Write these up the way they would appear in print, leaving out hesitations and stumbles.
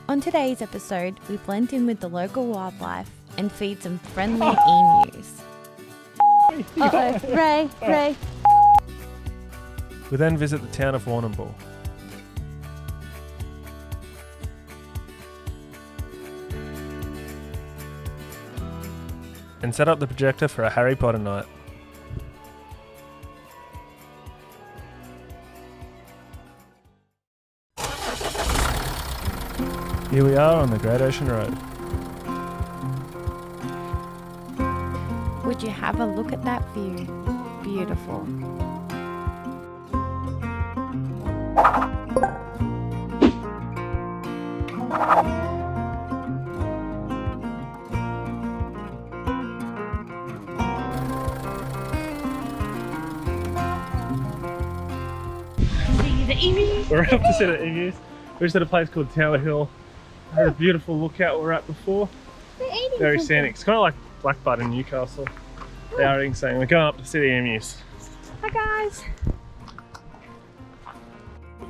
On today's episode, we blend in with the local wildlife and feed some friendly emus. Uh-oh, Ray. We then visit the town of Warrnambool. And set up the projector for a Harry Potter night. Here we are on the Great Ocean Road. Would you have a look at that view? Beautiful. We're up to see the emus. We're just at a place called Tower Hill. Had a beautiful lookout we were at before. Very scenic. It's kind of like Blackbutt in Newcastle. They are eating something. We're going up to see the emus. Hi guys.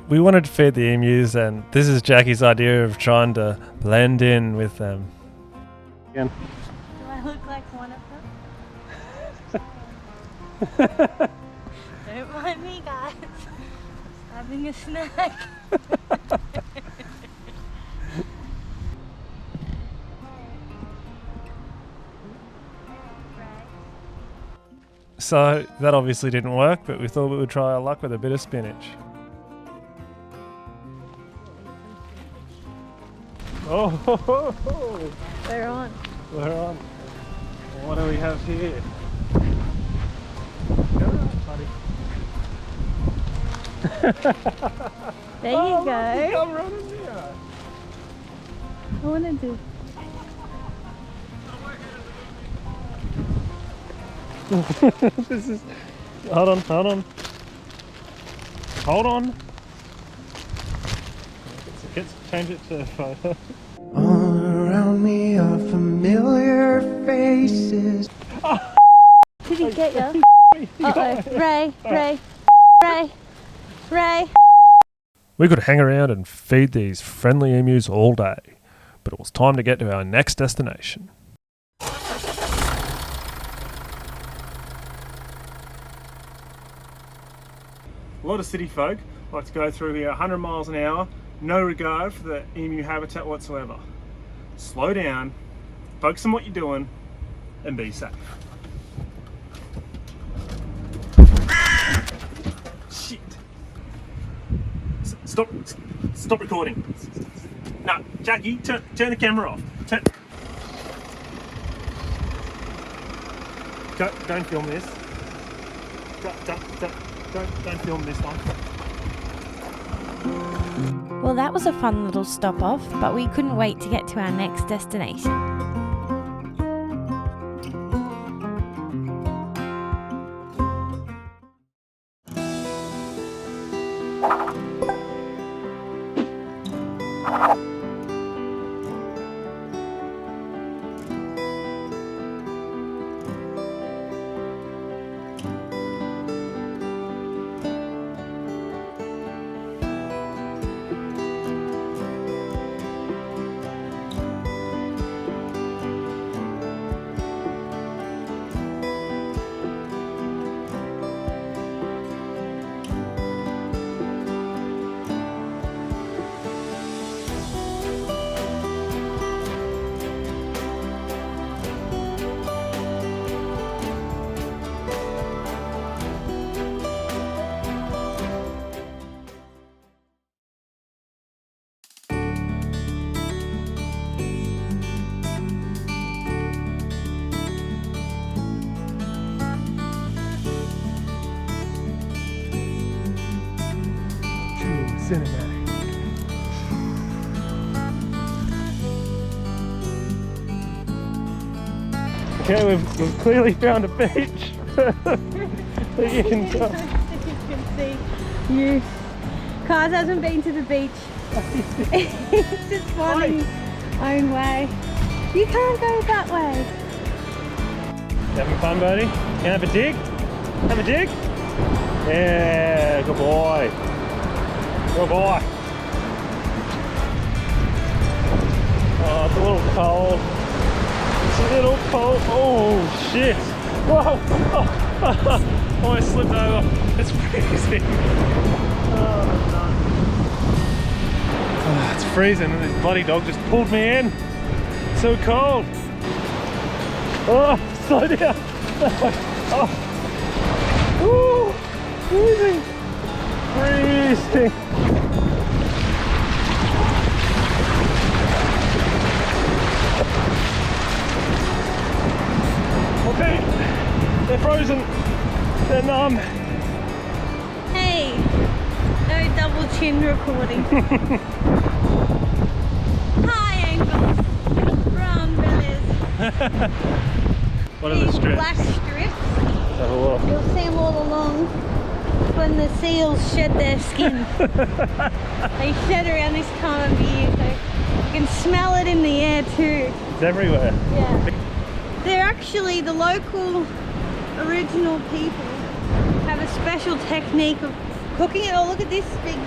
We wanted to feed the emus, and this is Jackie's idea of trying to blend in with them. Again. Do I look like one of them? Don't mind me guys. Having a snack. So that obviously didn't work, but we thought we would try our luck with a bit of spinach. Oh, ho, ho, ho. They're on. We're on. What do we have here? There you go. Come running here. I want to do. This is. Hold on. Let's change it to photo. All around me are familiar faces. Did he get you? Uh-oh. Ray. We could hang around and feed these friendly emus all day, but it was time to get to our next destination. A lot of city folk like to go through here 100 miles an hour, no regard for the emu habitat whatsoever. Slow down, focus on what you're doing, and be safe. Shit. Stop recording. No, Jackie, turn the camera off. Don't film this. Don't film this one. Well, that was a fun little stop off, but we couldn't wait to get to our next destination. Cinematic. Okay, we've clearly found a beach. That you can tell. You can see you. Kaz hasn't been to the beach. He's just finding his own way. You can't go that way. You having fun, buddy? Can I have a dig? Have a dig? Yeah, good boy. Good boy. cold. It's a little cold. Oh shit. Whoa. Oh, I slipped over. It's freezing. Oh, no. Oh, it's freezing and this bloody dog just pulled me in. It's so cold. Oh, slow down. Oh. Ooh, freezing. Freezing. Okay, they're frozen. They're numb. Hey, no double chin recording. Hi, Angles. Brown bellies. What are the These strips? black strips. Have a look. You'll see them all along when the seals shed their skin. They shed around this time of year, so you can smell it in the air too. It's everywhere. Yeah. They're actually the local original people have a special technique of cooking it. Oh, look at this big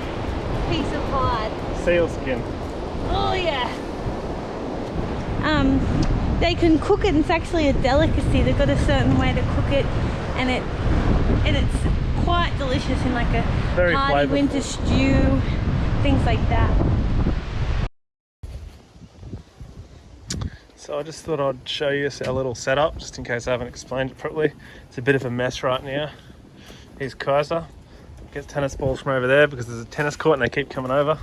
piece of hide. Seal skin. Oh yeah. They can cook it. It's actually a delicacy. They've got a certain way to cook it, and it's quite delicious in like a Very hearty flavorful. winter stew, things like that. So I just thought I'd show you our little setup, just in case I haven't explained it properly. It's a bit of a mess right now. Here's Kaiser. Gets tennis balls from over there because there's a tennis court and they keep coming over.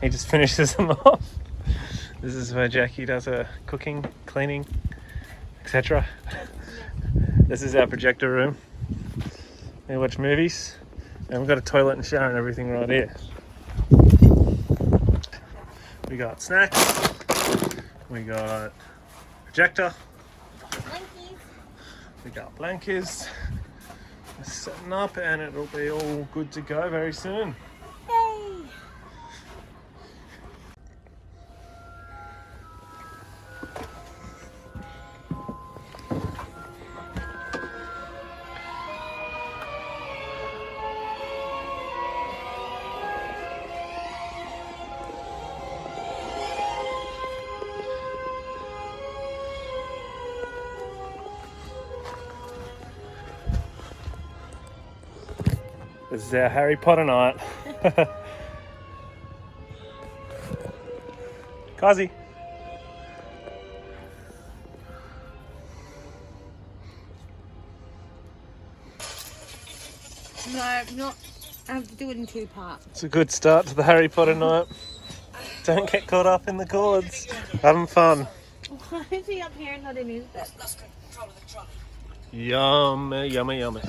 He just finishes them off. This is where Jackie does her cooking, cleaning, etc. This is our projector room. We watch movies, and we've got a toilet and shower and everything right here. We got snacks. We got projector. We got blankets. We're setting up, and it'll be all good to go very soon. Yay! This is our Harry Potter night. Kazi. No, not. I have to do it in 2 parts. It's a good start to the Harry Potter night. Don't get caught up in the cords. Having fun. Why is he up here and not in his bed? Yummy, yummy, yummy.